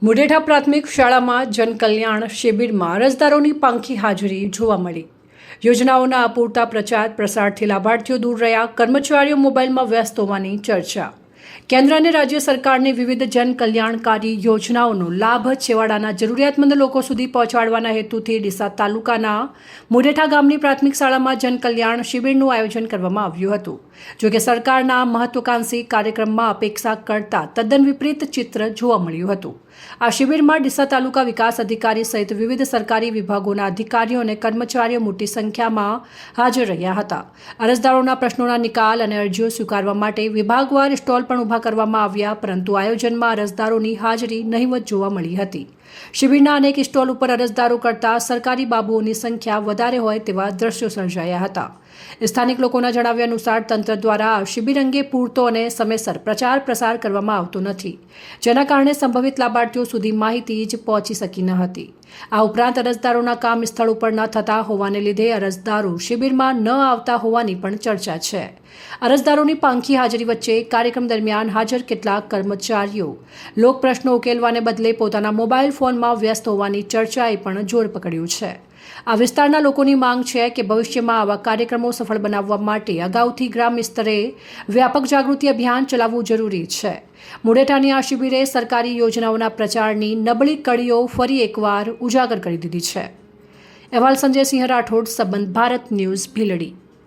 મુઢેઠા પ્રાથમિક શાળામાં જનકલ્યાણ શિબિરમાં અરજદારોની પાંખી હાજરી જોવા મળી। યોજનાઓના અપૂરતા પ્રચાર પ્રસારથી લાભાર્થીઓ દૂર રહ્યા, કર્મચારીઓ મોબાઈલમાં વ્યસ્ત હોવાની ચર્ચા। કેન્દ્ર અને રાજ્ય સરકારની વિવિધ જનકલ્યાણકારી યોજનાઓનો લાભ છેવાડાના જરૂરિયાતમંદ લોકો સુધી પહોંચાડવાના હેતુથી ડીસા તાલુકાના મુઢેઠા ગામની પ્રાથમિક શાળામાં જનકલ્યાણ શિબિરનું આયોજન કરવામાં આવ્યું હતું। જોકે સરકારના મહત્વાકાંક્ષી કાર્યક્રમમાં અપેક્ષા કરતાં તદ્દન વિપરીત ચિત્ર જોવા મળ્યું હતું। આ શિબિરમાં ડીસા તાલુકા વિકાસ અધિકારી સહિત વિવિધ સરકારી વિભાગોના અધિકારીઓ અને કર્મચારીઓ મોટી સંખ્યામાં હાજર રહ્યા હતા। અરજદારોના પ્રશ્નોના નિકાલ અને અરજીઓ સ્વીકારવા માટે વિભાગવાર સ્ટોલ પણ ઊભા કરવામાં આવ્યા, પરંતુ આયોજનમાં અરજદારોની હાજરી નહિવત જોવા મળી હતી। શિબિરના અનેક સ્ટોલ ઉપર અરજદારો કરતાં સરકારી બાબુઓની સંખ્યા વધારે હોય તેવા દ્રશ્યો સર્જાયા હતા। સ્થાનિક લોકોના જણાવ્યા અનુસાર તંત્ર દ્વારા આ શિબિર અંગે પૂરતો અને સમયસર પ્રચાર પ્રસાર કરવામાં આવતો નથી, જેના કારણે સંભવિત લાભાર્થીઓ સુધી માહિતી જ પહોંચી શકી ન હતી। આ ઉપરાંત અરજદારોના કામ સ્થળ ઉપર ન થતા હોવાને લીધે અરજદારો શિબિરમાં ન આવતા હોવાની પણ ચર્ચા છે। અરજદારોની પાંખી હાજરી વચ્ચે કાર્યક્રમ દરમિયાન હાજર કેટલાક કર્મચારીઓ લોક પ્રશ્નો ઉકેલવાને બદલે પોતાના મોબાઈલ ફોનમાં વ્યસ્ત હોવાની ચર્ચાએ પણ જોર પકડ્યું છે। આ વિસ્તારના લોકોની માંગ છે કે ભવિષ્યમાં આવા કાર્યક્રમો સફળ બનાવવા માટે અગાઉથી ગ્રામ્ય સ્તરે વ્યાપક જાગૃતિ અભિયાન ચલાવવું જરૂરી છે। મુઢેઠાની આ શિબિરે સરકારી યોજનાઓના પ્રચારની નબળી કડીઓ ફરી એકવાર ઉજાગર કરી દીધી છે। અહેવાલ સંજય સિંહ રાઠોડ, સંબંધ ભારત ન્યૂઝ, ભીલડી।